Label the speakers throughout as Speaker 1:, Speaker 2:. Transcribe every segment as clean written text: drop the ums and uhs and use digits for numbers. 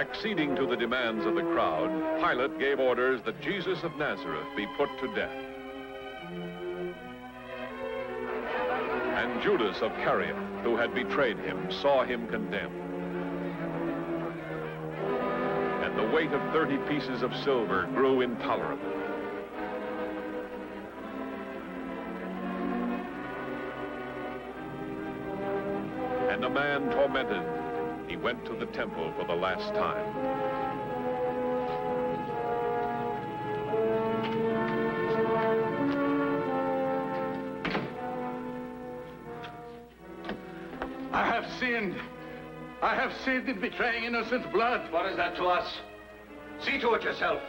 Speaker 1: Acceding to the demands of the crowd, Pilate gave orders that Jesus of Nazareth be put to death. And Judas of Herod, who had betrayed him, saw him condemned. And the weight of 30 pieces of silver grew intolerable. And a man tormented, he went to the temple for the last time.
Speaker 2: I have sinned. I have sinned in betraying innocent blood.
Speaker 3: What is that to us? See to it yourself.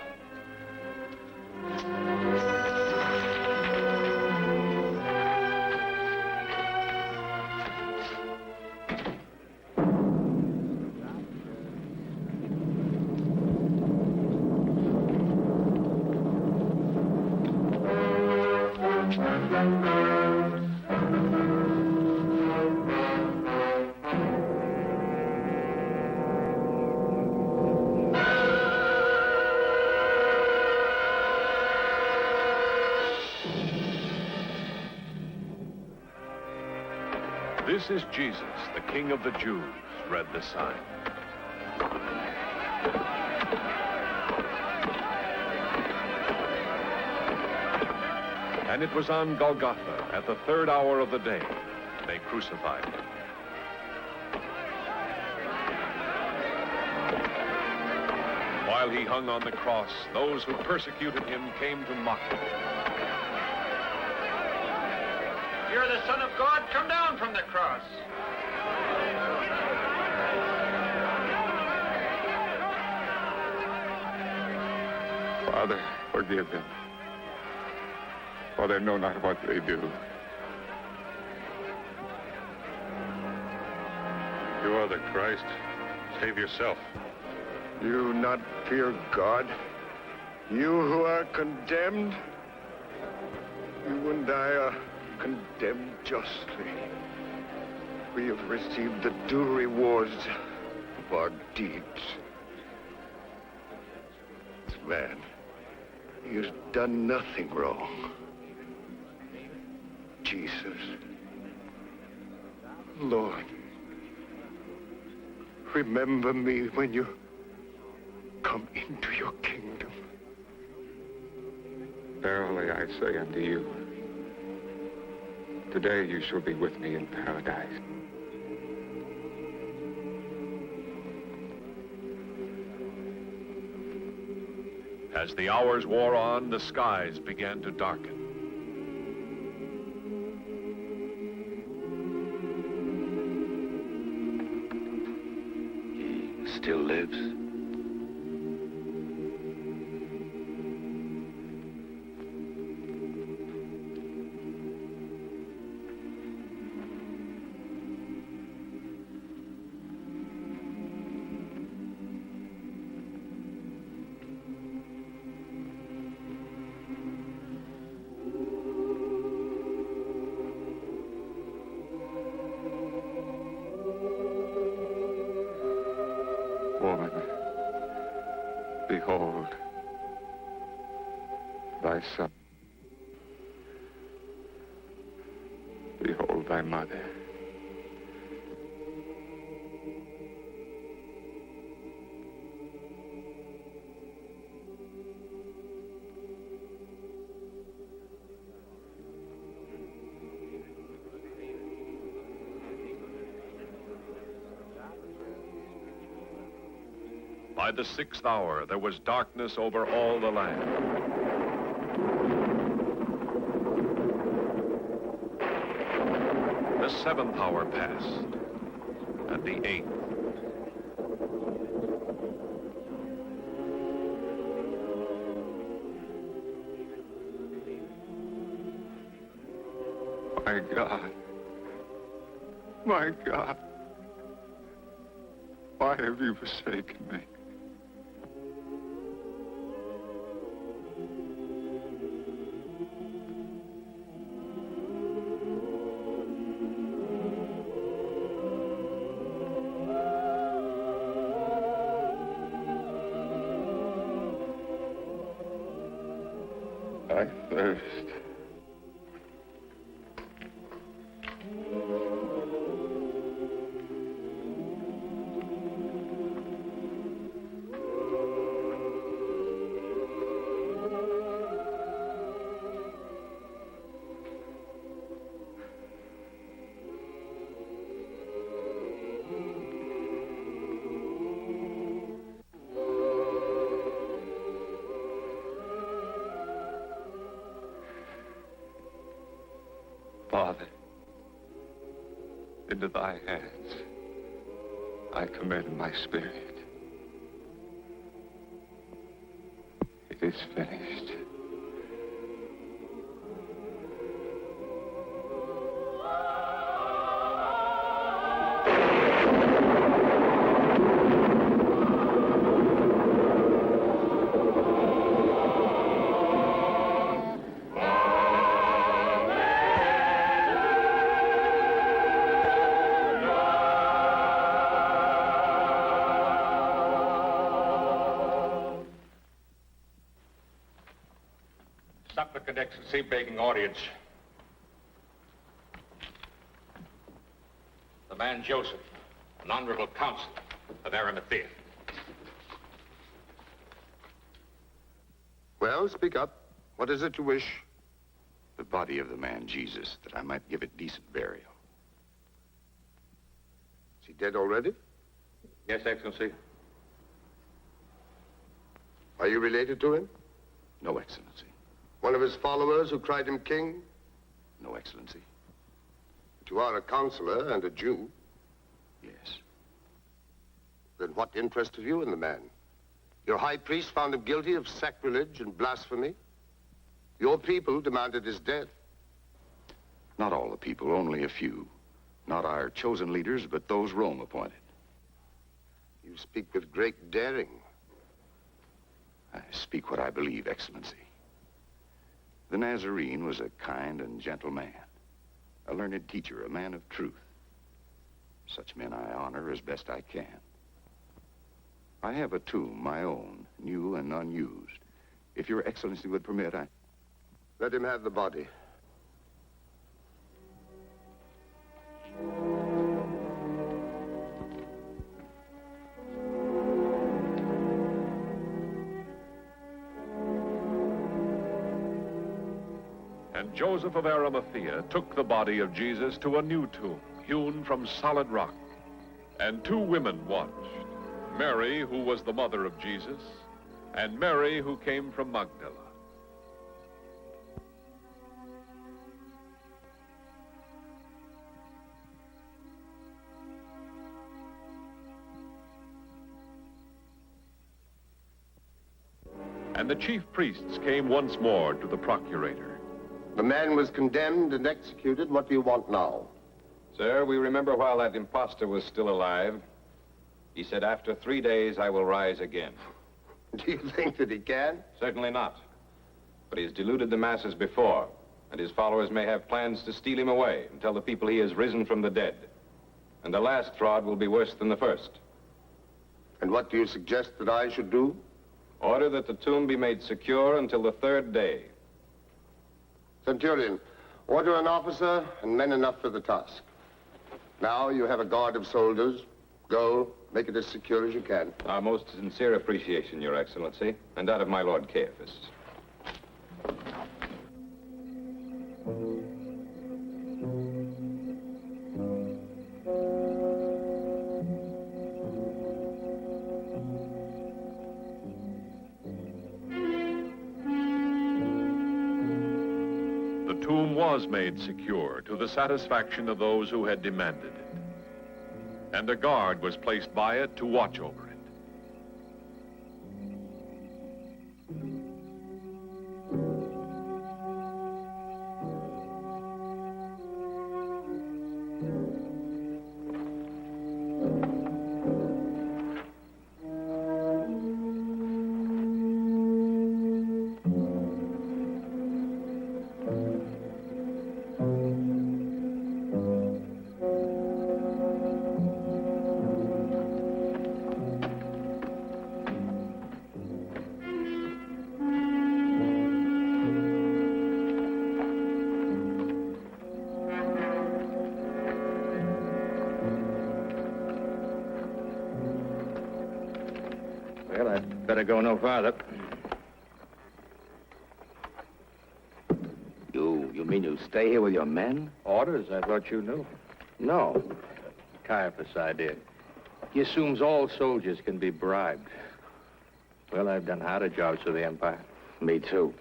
Speaker 1: This is Jesus, the King of the Jews, read the sign. And it was on Golgotha, at the 3rd hour of the day, they crucified him. While he hung on the cross, those who persecuted him came to mock him.
Speaker 3: You're the Son of God. Come down from the cross.
Speaker 4: Father, forgive them, for they know not what they do.
Speaker 5: You are the Christ. Save yourself.
Speaker 6: You not fear God? You who are condemned? You and I are condemned justly. We have received the due rewards of our deeds. This man, he has done nothing wrong. Jesus, Lord, remember me when you come into your kingdom.
Speaker 4: Verily I say unto you, today you shall be with me in paradise.
Speaker 1: As the hours wore on, the skies began to darken.
Speaker 3: He still lives.
Speaker 4: Woman, behold thy son. Behold thy mother.
Speaker 1: By the 6th hour, there was darkness over all the land. The 7th hour passed, and the 8th.
Speaker 4: My God. My God. Why have you forsaken me? thirst. Father, into thy hands I commend my spirit. It is finished.
Speaker 3: Supplicant Excellency, begging audience. The man Joseph, an honorable consul of Arimathea.
Speaker 7: Well, speak up. What is it you wish?
Speaker 8: The body of the man Jesus, that I might give it decent burial.
Speaker 7: Is he dead already?
Speaker 3: Yes, Excellency.
Speaker 7: Are you related to him?
Speaker 8: No, Excellency.
Speaker 7: One of his followers who cried him king?
Speaker 8: No, Excellency.
Speaker 7: But you are a counselor and a Jew.
Speaker 8: Yes.
Speaker 7: Then what interest have you in the man? Your high priest found him guilty of sacrilege and blasphemy. Your people demanded his death.
Speaker 8: Not all the people, only a few. Not our chosen leaders, but those Rome appointed.
Speaker 7: You speak with great daring.
Speaker 8: I speak what I believe, Excellency. The Nazarene was a kind and gentle man, a learned teacher, a man of truth. Such men I honor as best I can. I have a tomb, my own, new and unused. If Your Excellency would permit,
Speaker 7: Let him have the body.
Speaker 1: And Joseph of Arimathea took the body of Jesus to a new tomb, hewn from solid rock. And two women watched, Mary, who was the mother of Jesus, and Mary, who came from Magdala. And the chief priests came once more to the procurator.
Speaker 7: The man was condemned and executed. What do you want now?
Speaker 9: Sir, we remember while that impostor was still alive, he said, after 3 days, I will rise again.
Speaker 7: Do you think that he can?
Speaker 9: Certainly not. But he's deluded the masses before, and his followers may have plans to steal him away and tell the people he has risen from the dead. And the last fraud will be worse than the first.
Speaker 7: And what do you suggest that I should do?
Speaker 9: Order that the tomb be made secure until the 3rd day.
Speaker 7: Centurion, order an officer and men enough for the task. Now you have a guard of soldiers. Go, make it as secure as you can.
Speaker 9: Our most sincere appreciation, Your Excellency, and that of my Lord Caiaphas.
Speaker 1: The tomb was made secure to the satisfaction of those who had demanded it. And a guard was placed by it to watch over it.
Speaker 10: better go no farther.
Speaker 11: You mean you stay here with your men?
Speaker 10: Orders? I thought you knew. No. Caiaphas' idea. He assumes all soldiers can be bribed. Well, I've done harder jobs for the Empire.
Speaker 11: Me too.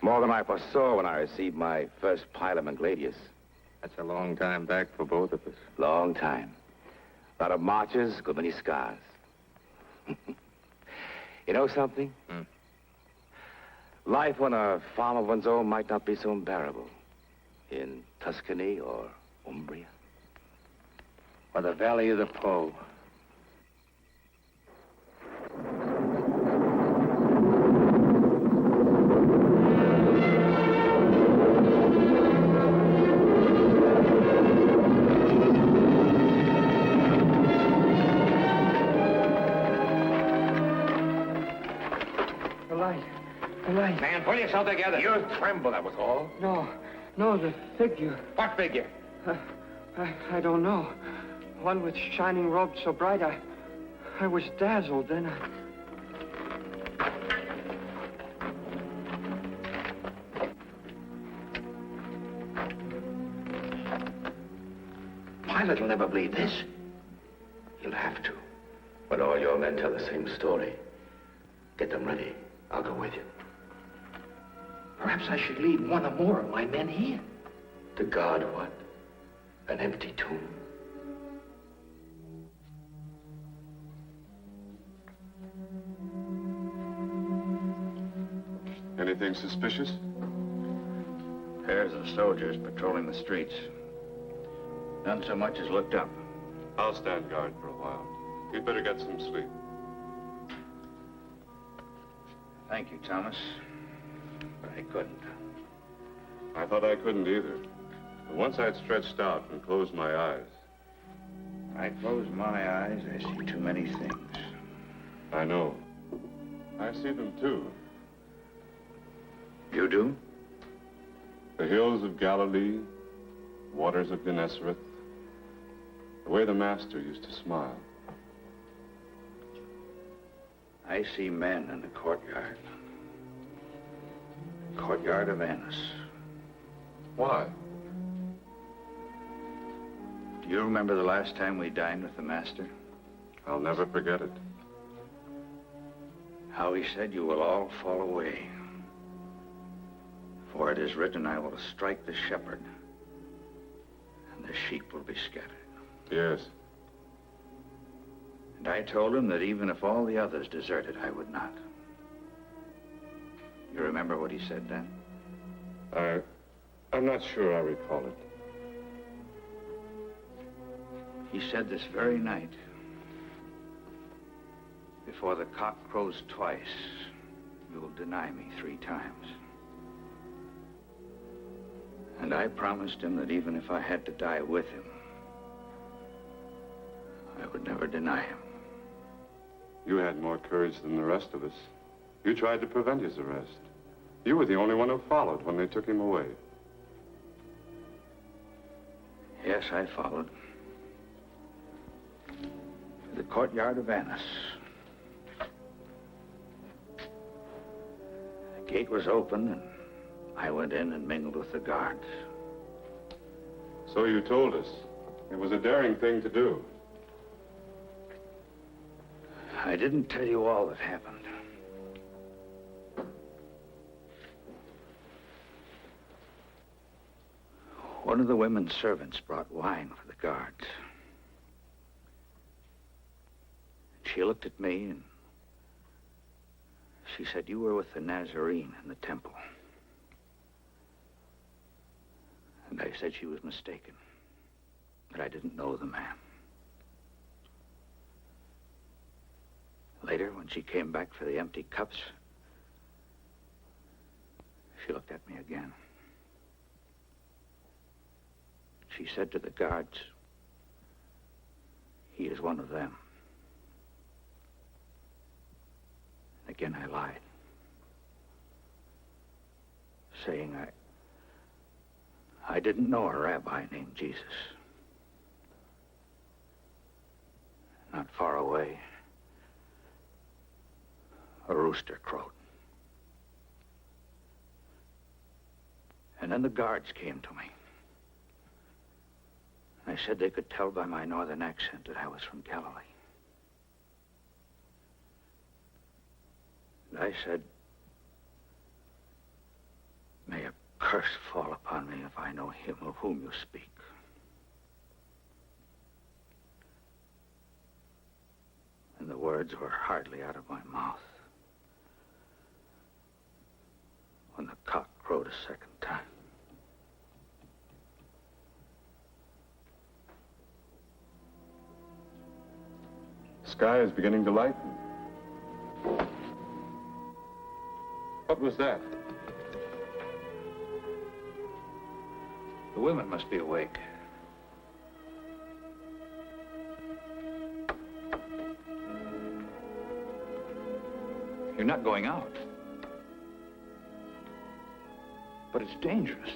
Speaker 11: More than I foresaw when I received my first Pilate and Gladius.
Speaker 10: That's a long time back for both of us.
Speaker 11: Long time. A lot of marches, good many scars. You know something? Life on a farm of one's own might not be so unbearable. In Tuscany or Umbria.
Speaker 10: Or the Valley of the Po. The light.
Speaker 11: Man, pull yourself together. You tremble, that was all.
Speaker 10: No, the figure.
Speaker 11: What figure?
Speaker 10: I don't know. One with shining robes so bright, I was dazzled. Then
Speaker 11: Pilate will never believe this. You'll have to. But all your men tell the same story. Get them ready. I'll go with you. Perhaps I should leave one or more of my men here. To guard what? An empty tomb?
Speaker 4: Anything suspicious?
Speaker 12: Pairs of soldiers patrolling the streets. None so much as looked up.
Speaker 4: I'll stand guard for a while. You'd better get some sleep.
Speaker 12: Thank you, Thomas. But I couldn't.
Speaker 4: I thought I couldn't either. But once I'd stretched out and closed my eyes.
Speaker 12: I close my eyes, I see too many things.
Speaker 4: I know. I see them too.
Speaker 12: You do?
Speaker 4: The hills of Galilee, waters of Gennesaret, the way the Master used to smile.
Speaker 12: I see men in the courtyard. Courtyard of Annas.
Speaker 4: Why?
Speaker 12: Do you remember the last time we dined with the Master?
Speaker 4: I'll never forget it.
Speaker 12: How he said, you will all fall away. For it is written, I will strike the shepherd, and the sheep will be scattered.
Speaker 4: Yes.
Speaker 12: And I told him that even if all the others deserted, I would not. You remember what he said then?
Speaker 4: I'm not sure I recall it.
Speaker 12: He said this very night, before the cock crows twice, you will deny me 3 times. And I promised him that even if I had to die with him, I would never deny him.
Speaker 4: You had more courage than the rest of us. You tried to prevent his arrest. You were the only one who followed when they took him away.
Speaker 12: Yes, I followed. To the courtyard of Annas. The gate was open, and I went in and mingled with the guards.
Speaker 4: So you told us. It was a daring thing to do.
Speaker 12: I didn't tell you all that happened. One of the women's servants brought wine for the guards. She looked at me and she said, you were with the Nazarene in the temple. And I said she was mistaken, that I didn't know the man. Later, when she came back for the empty cups, she looked at me again. She said to the guards, he is one of them. And again, I lied, saying I didn't know a rabbi named Jesus. Not far away, a rooster crowed. And then the guards came to me. They said they could tell by my northern accent that I was from Galilee. And I said, may a curse fall upon me if I know him of whom you speak. And the words were hardly out of my mouth when the cock crowed a second time.
Speaker 4: The sky is beginning to lighten. What was that?
Speaker 12: The women must be awake. You're not going out. But it's dangerous.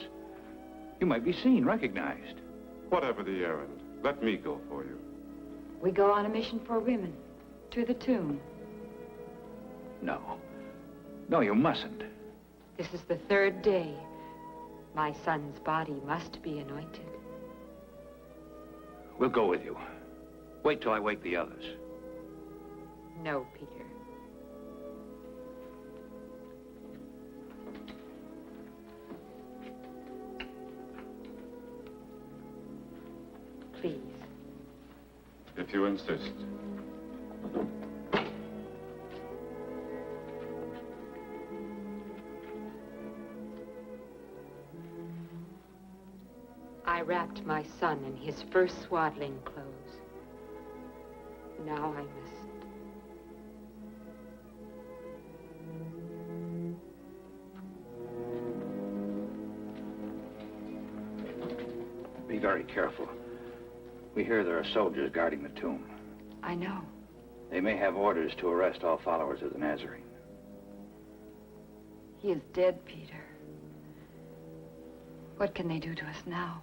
Speaker 12: You might be seen, recognized.
Speaker 4: Whatever the errand, let me go for you.
Speaker 13: We go on a mission for women, to the tomb.
Speaker 12: No. No, you mustn't.
Speaker 13: This is the third day. My son's body must be anointed.
Speaker 12: We'll go with you. Wait till I wake the others.
Speaker 13: No, Peter. Please.
Speaker 4: If you insist.
Speaker 13: I wrapped my son in his first swaddling clothes. Now I must.
Speaker 12: Be very careful. We hear there are soldiers guarding the tomb.
Speaker 13: I know.
Speaker 12: They may have orders to arrest all followers of the Nazarene.
Speaker 13: He is dead, Peter. What can they do to us now?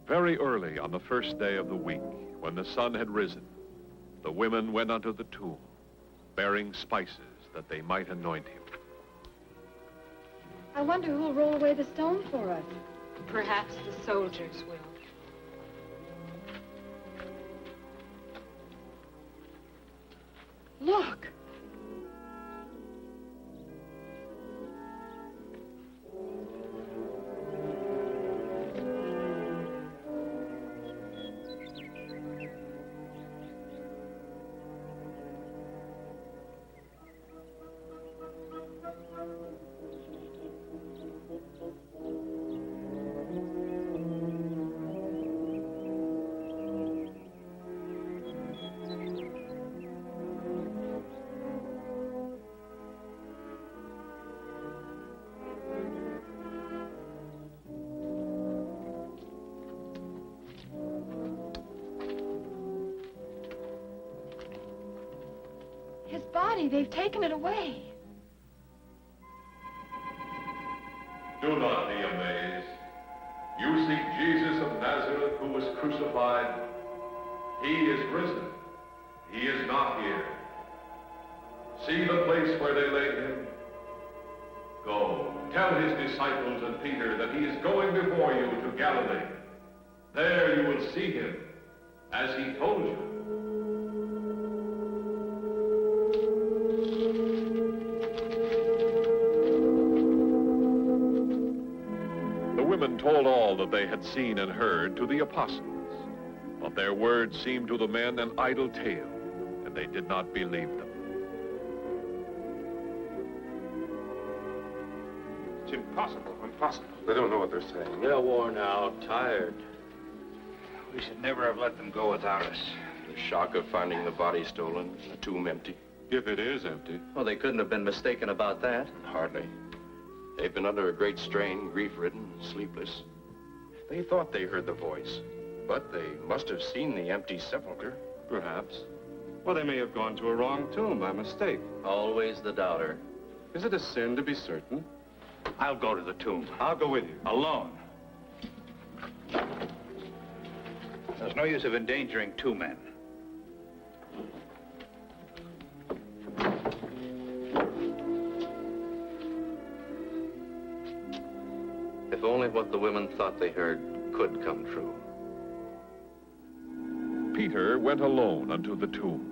Speaker 1: Very early on the first day of the week, when the sun had risen, the women went unto the tomb, bearing spices that they might anoint him.
Speaker 14: I wonder who'll roll away the stone for us.
Speaker 13: Perhaps the soldiers will.
Speaker 14: Look! His body, they've taken it away.
Speaker 1: Do not be amazed. You seek Jesus of Nazareth who was crucified. He is risen. He is not here. See the place where they laid him? Go, tell his disciples and Peter that he is going before you to Galilee. There you will see him, as he told you. The women told all that they had seen and heard to the apostles, but their words seemed to the men an idle tale, and they did not believe them.
Speaker 4: It's impossible, impossible. They don't know what they're saying.
Speaker 10: They're worn out, tired.
Speaker 12: We should never have let them go without us.
Speaker 15: The shock of finding the body stolen, the tomb empty.
Speaker 4: If it is empty.
Speaker 15: Well, they couldn't have been mistaken about that. Hardly. They've been under a great strain, grief-ridden, sleepless. They thought they heard the voice, but they must have seen the empty sepulcher.
Speaker 4: Perhaps. Well, they may have gone to a wrong tomb by mistake.
Speaker 15: Always the doubter.
Speaker 4: Is it a sin to be certain?
Speaker 12: I'll go to the tomb.
Speaker 4: I'll go with you.
Speaker 12: Alone. There's no use of endangering two men.
Speaker 15: If only what the women thought they heard could come true.
Speaker 1: Peter went alone unto the tomb.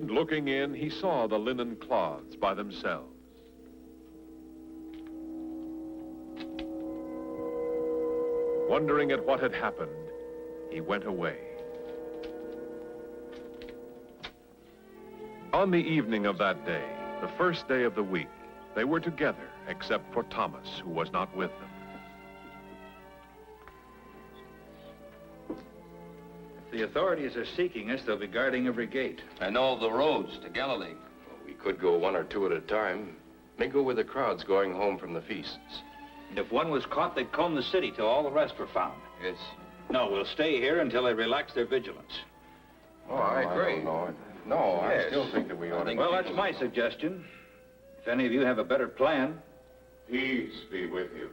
Speaker 1: Looking in, he saw the linen cloths by themselves. Wondering at what had happened, he went away. On the evening of that day, the first day of the week, they were together, except for Thomas, who was not with them.
Speaker 12: If the authorities are seeking us, they'll be guarding every gate.
Speaker 15: I know of the roads to Galilee. Well, we could go one or two at a time. Mingle with the crowds going home from the feasts.
Speaker 12: And if one was caught, they'd comb the city till all the rest were found.
Speaker 15: Yes.
Speaker 12: No, we'll stay here until they relax their vigilance.
Speaker 15: Oh, I agree. I
Speaker 12: Yes.
Speaker 15: still think that we ought to...
Speaker 12: Well, that's my suggestion. If any of you have a better plan.
Speaker 4: Peace be with you.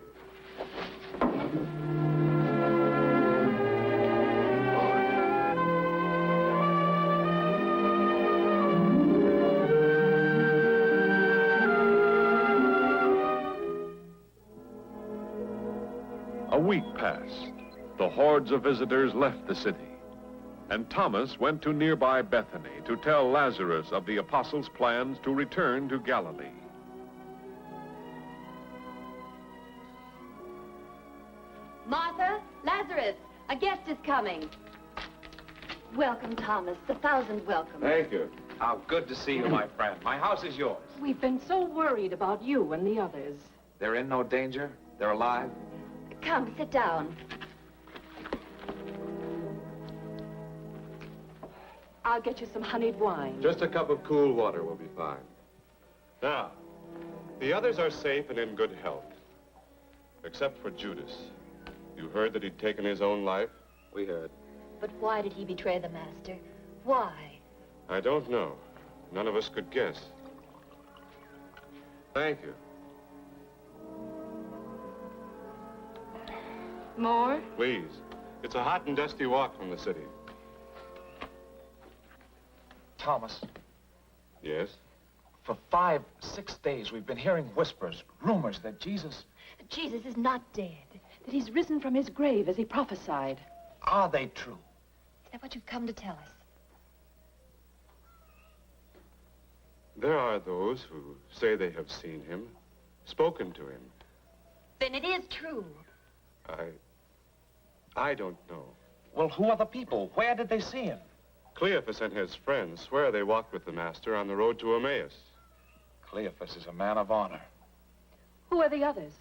Speaker 1: A week passed. The hordes of visitors left the city, and Thomas went to nearby Bethany to tell Lazarus of the apostles' plans to return to Galilee.
Speaker 16: Martha, Lazarus, a guest is coming. Welcome, Thomas. 1,000 welcomes.
Speaker 4: Thank you.
Speaker 3: How good to see you, my friend. My house is yours.
Speaker 17: We've been so worried about you and the others.
Speaker 3: They're in no danger? They're alive?
Speaker 16: Come, sit down.
Speaker 17: I'll get you some honeyed wine.
Speaker 4: Just a cup of cool water will be fine. Now, the others are safe and in good health. Except for Judas. You heard that he'd taken his own life?
Speaker 15: We heard.
Speaker 16: But why did he betray the master? Why?
Speaker 4: I don't know. None of us could guess. Thank you.
Speaker 17: More?
Speaker 4: Please. It's a hot and dusty walk from the city.
Speaker 3: Thomas,
Speaker 4: Yes?
Speaker 3: for 5-6 days we've been hearing whispers, rumors that Jesus...
Speaker 16: Jesus is not dead.
Speaker 17: That he's risen from his grave as he prophesied.
Speaker 3: Are they true?
Speaker 16: Is that what you've come to tell us?
Speaker 4: There are those who say they have seen him, spoken to him.
Speaker 16: Then it is true.
Speaker 4: I don't know.
Speaker 3: Well, who are the people? Where did they see him?
Speaker 4: Cleophas and his friends swear they walked with the master on the road to Emmaus.
Speaker 3: Cleophas is a man of honor.
Speaker 17: Who are the others?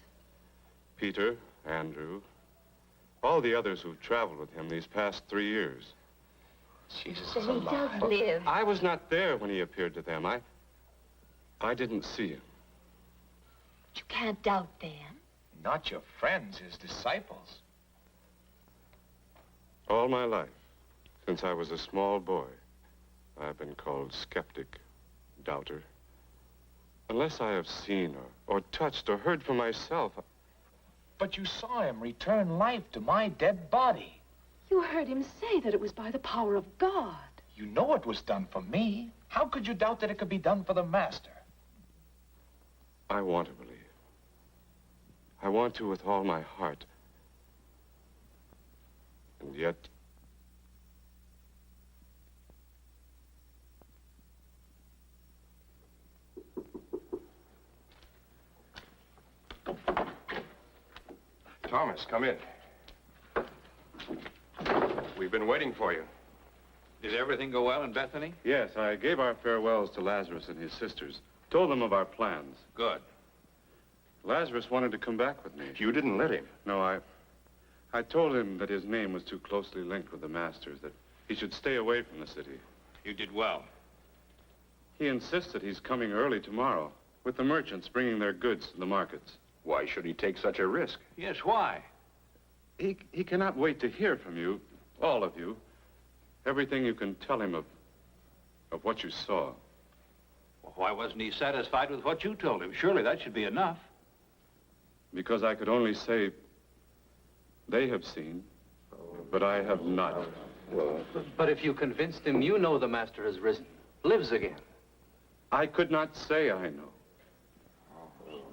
Speaker 4: Peter, Andrew, all the others who've traveled with him these past 3 years.
Speaker 3: Jesus
Speaker 16: Then he does live.
Speaker 4: I was not there when he appeared to them. I didn't see him.
Speaker 16: But you can't doubt them.
Speaker 3: Not your friends, his disciples.
Speaker 4: All my life, since I was a small boy, I've been called skeptic, doubter. Unless I have seen or touched or heard for myself.
Speaker 3: But you saw him return life to my dead body.
Speaker 17: You heard him say that it was by the power of God.
Speaker 3: You know it was done for me. How could you doubt that it could be done for the master?
Speaker 4: I want to believe. I want to with all my heart. And yet...
Speaker 15: Thomas, come in. We've been waiting for you.
Speaker 12: Did everything go well in Bethany?
Speaker 4: Yes, I gave our farewells to Lazarus and his sisters. Told them of our plans.
Speaker 12: Good.
Speaker 4: Lazarus wanted to come back with me.
Speaker 15: You didn't let him.
Speaker 4: No, I told him that his name was too closely linked with the Master's, that he should stay away from the city.
Speaker 12: You did well.
Speaker 4: He insisted he's coming early tomorrow, with the merchants bringing their goods to the markets.
Speaker 9: Why should he take such a risk?
Speaker 12: Yes, why?
Speaker 4: He cannot wait to hear from you, all of you, everything you can tell him of what you saw.
Speaker 12: Well, why wasn't he satisfied with what you told him? Surely that should be enough.
Speaker 4: Because I could only say, they have seen, but I have not.
Speaker 15: But if you convinced him you know the Master has risen, lives again.
Speaker 4: I could not say I know.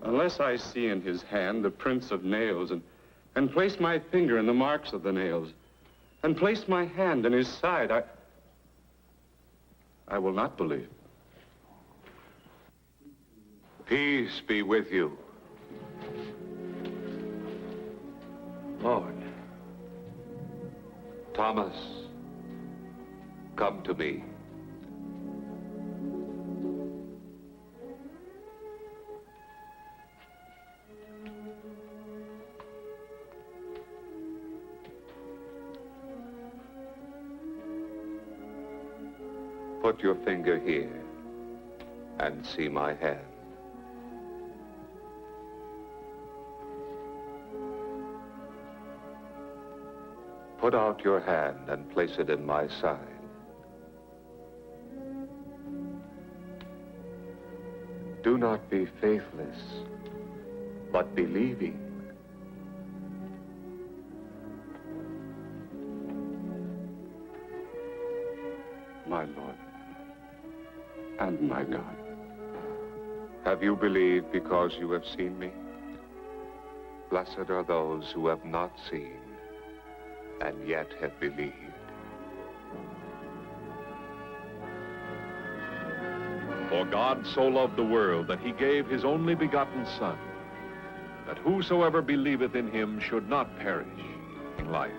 Speaker 4: Unless I see in his hand the prints of nails and place my finger in the marks of the nails and place my hand in his side, I will not believe.
Speaker 9: Peace be with you. Lord, Thomas, come to me. Put your finger here and see my hand. Put out your hand and place it in my side. Do not be faithless, but believing.
Speaker 4: My Lord and my God.
Speaker 9: Have you believed because you have seen me? Blessed are those who have not seen and yet have believed.
Speaker 1: For God so loved the world that he gave his only begotten Son, that whosoever believeth in him should not perish in life.